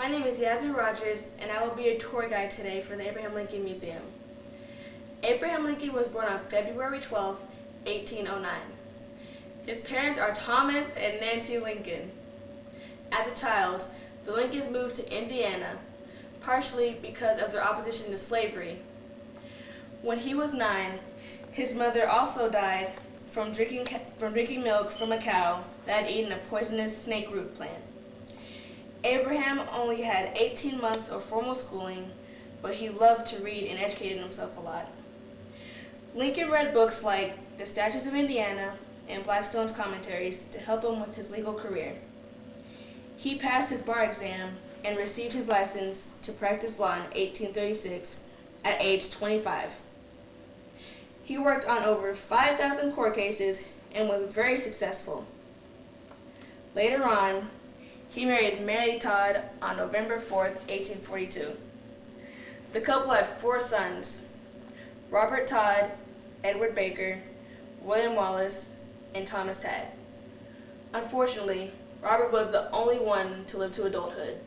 My name is Yasmin Rogers, and I will be your tour guide today for the Abraham Lincoln Museum. Abraham Lincoln was born on February 12, 1809. His parents are Thomas and Nancy Lincoln. As a child, the Lincolns moved to Indiana, partially because of their opposition to slavery. When he was 9, his mother also died from drinking milk from a cow that had eaten a poisonous snake root plant. Abraham only had 18 months of formal schooling, but he loved to read and educated himself a lot. Lincoln read books like The Statutes of Indiana and Blackstone's commentaries to help him with his legal career. He passed his bar exam and received his license to practice law in 1836 at age 25. He worked on over 5,000 court cases and was very successful. Later on, he married Mary Todd on November 4, 1842. The couple had 4 sons: Robert Todd, Edward Baker, William Wallace, and Thomas Tad. Unfortunately, Robert was the only one to live to adulthood.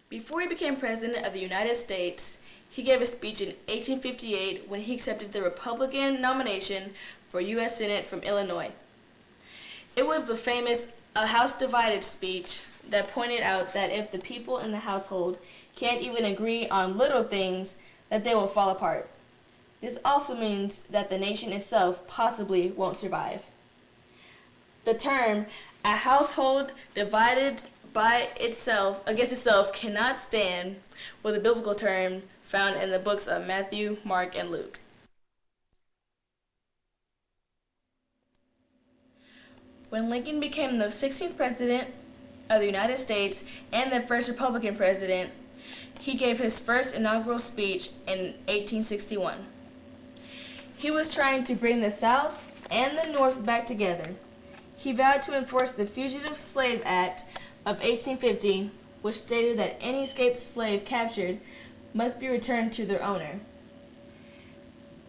Before he became President of the United States, he gave a speech in 1858 when he accepted the Republican nomination for U.S. Senate from Illinois. It was the famous "A House Divided" speech that pointed out that if the people in the household can't even agree on little things, that they will fall apart. This also means that the nation itself possibly won't survive. The term "a household divided by itself against itself cannot stand" was a biblical term found in the books of Matthew, Mark, and Luke. When Lincoln became the 16th President of the United States and the first Republican president, he gave his first inaugural speech in 1861. He was trying to bring the South and the North back together. He vowed to enforce the Fugitive Slave Act of 1850, which stated that any escaped slave captured must be returned to their owner.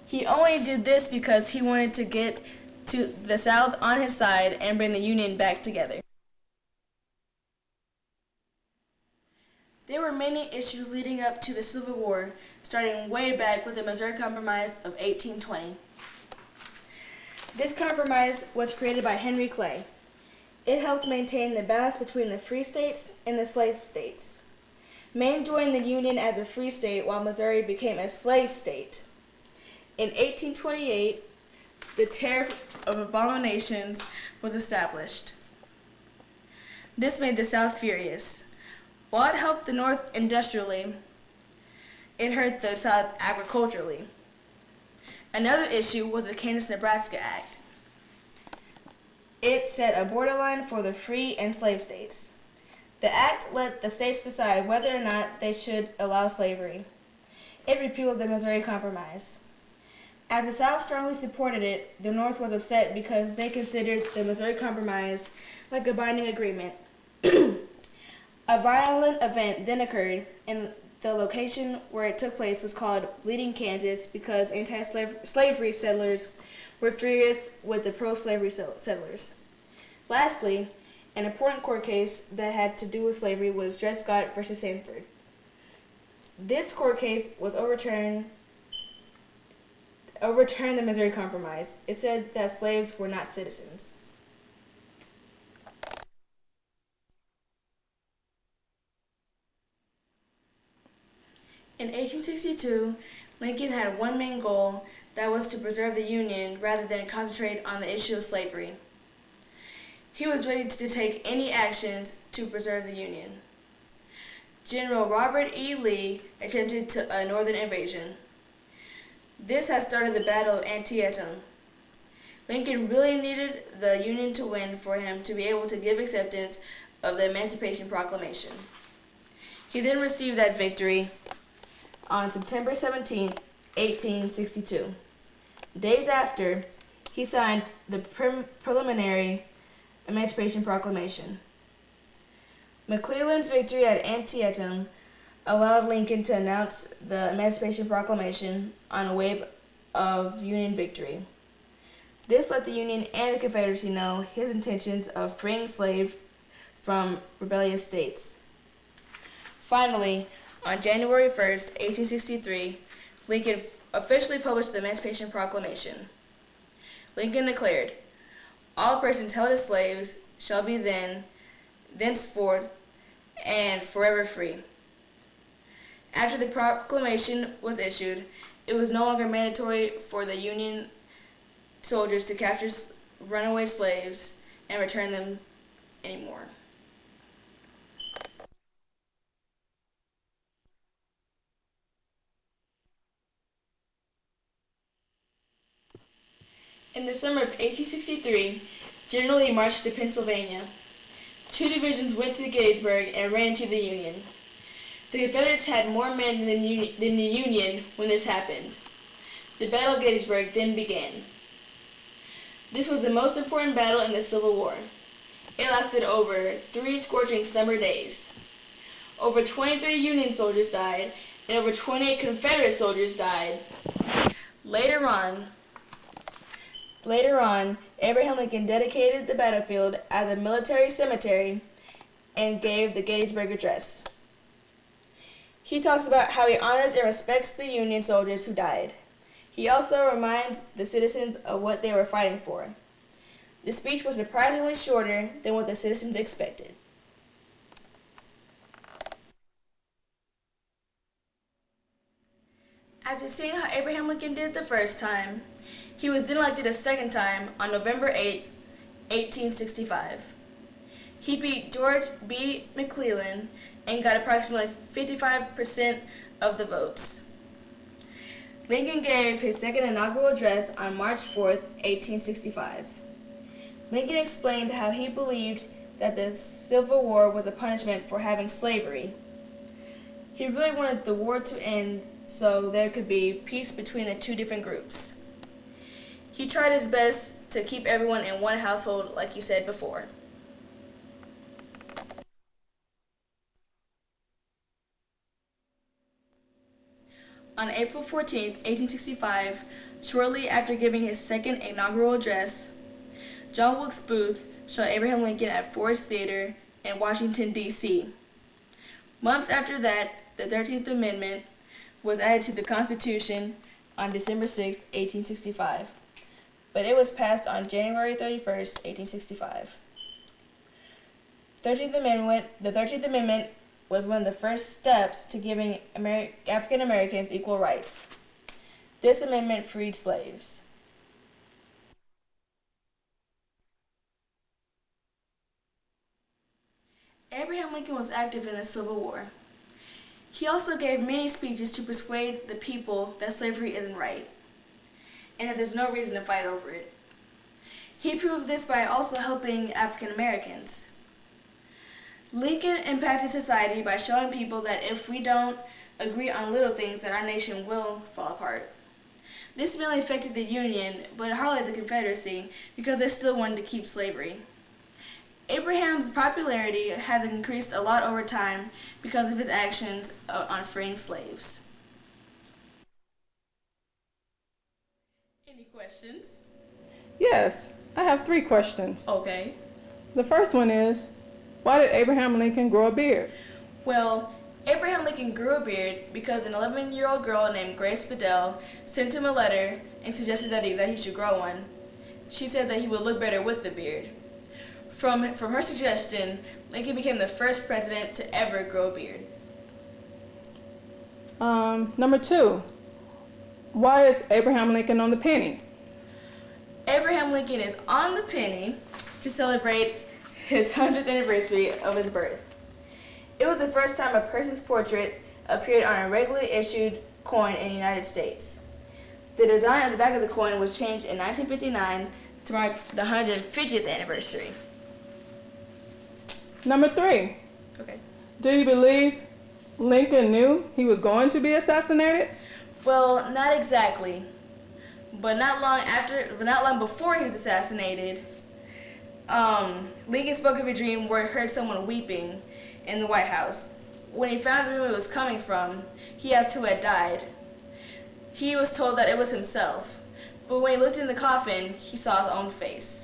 He only did this because he wanted to get to the South on his side and bring the Union back together. There were many issues leading up to the Civil War, starting way back with the Missouri Compromise of 1820. This compromise was created by Henry Clay. It helped maintain the balance between the free states and the slave states. Maine joined the Union as a free state while Missouri became a slave state. In 1828, the Tariff of Abominations was established. This made the South furious. While it helped the North industrially, it hurt the South agriculturally. Another issue was the Kansas-Nebraska Act. It set a borderline for the free and slave states. The act let the states decide whether or not they should allow slavery. It repealed the Missouri Compromise. As the South strongly supported it, the North was upset because they considered the Missouri Compromise like a binding agreement. A violent event then occurred, and the location where it took place was called Bleeding Kansas because anti-slavery settlers were furious with the pro-slavery settlers. Lastly, an important court case that had to do with slavery was Dred Scott versus Sanford. This court case was overturned the Missouri Compromise. It said that slaves were not citizens. In 1862, Lincoln had one main goal, that was to preserve the Union rather than concentrate on the issue of slavery. He was ready to take any actions to preserve the Union. General Robert E. Lee attempted a northern invasion. This had started the Battle of Antietam. Lincoln really needed the Union to win for him to be able to give acceptance of the Emancipation Proclamation. He then received that victory on September 17, 1862. Days after, he signed the preliminary Emancipation Proclamation. McClellan's victory at Antietam allowed Lincoln to announce the Emancipation Proclamation on a wave of Union victory. This let the Union and the Confederacy know his intentions of freeing slaves from rebellious states. Finally, on January 1st, 1863, Lincoln officially published the Emancipation Proclamation. Lincoln declared, "All persons held as slaves shall be thenceforth, and forever free." After the proclamation was issued, it was no longer mandatory for the Union soldiers to capture runaway slaves and return them anymore. In the summer of 1863, General Lee marched to Pennsylvania. Two divisions went to Gettysburg and ran into the Union. The Confederates had more men than the Union when this happened. The Battle of Gettysburg then began. This was the most important battle in the Civil War. It lasted over 3 scorching summer days. Over 23 Union soldiers died, and over 28 Confederate soldiers died. Later on, Abraham Lincoln dedicated the battlefield as a military cemetery and gave the Gettysburg Address. He talks about how he honors and respects the Union soldiers who died. He also reminds the citizens of what they were fighting for. The speech was surprisingly shorter than what the citizens expected. After seeing how Abraham Lincoln did the first time, he was then elected a second time on November 8, 1865. He beat George B. McClellan and got approximately 55% of the votes. Lincoln gave his second inaugural address on March 4, 1865. Lincoln explained how he believed that the Civil War was a punishment for having slavery. He really wanted the war to end so there could be peace between the two different groups. He tried his best to keep everyone in one household, like he said before. On April 14, 1865, shortly after giving his second inaugural address, John Wilkes Booth shot Abraham Lincoln at Ford's Theater in Washington, D.C. Months after that, the 13th Amendment was added to the Constitution on December 6, 1865, but it was passed on January 31st, 1865. The 13th Amendment was one of the first steps to giving African Americans equal rights. This amendment freed slaves. Abraham Lincoln was active in the Civil War. He also gave many speeches to persuade the people that slavery isn't right, and that there's no reason to fight over it. He proved this by also helping African Americans. Lincoln impacted society by showing people that if we don't agree on little things, that our nation will fall apart. This mainly affected the Union, but hardly the Confederacy, because they still wanted to keep slavery. Abraham's popularity has increased a lot over time because of his actions on freeing slaves. Any questions? Yes, I have 3 questions. Okay. The first one is, why did Abraham Lincoln grow a beard? Well, Abraham Lincoln grew a beard because an 11-year-old girl named Grace Bedell sent him a letter and suggested that he should grow one. She said that he would look better with the beard. From her suggestion, Lincoln became the first president to ever grow a beard. Number 2, why is Abraham Lincoln on the penny? Abraham Lincoln is on the penny to celebrate his 100th anniversary of his birth. It was the first time a person's portrait appeared on a regularly issued coin in the United States. The design of the back of the coin was changed in 1959 to mark the 150th anniversary. Number 3, Okay. do you believe Lincoln knew he was going to be assassinated? Well, not exactly. But not long before he was assassinated, Lincoln spoke of a dream where he heard someone weeping in the White House. When he found the room it was coming from, he asked who had died. He was told that it was himself, But when he looked in the coffin, he saw his own face.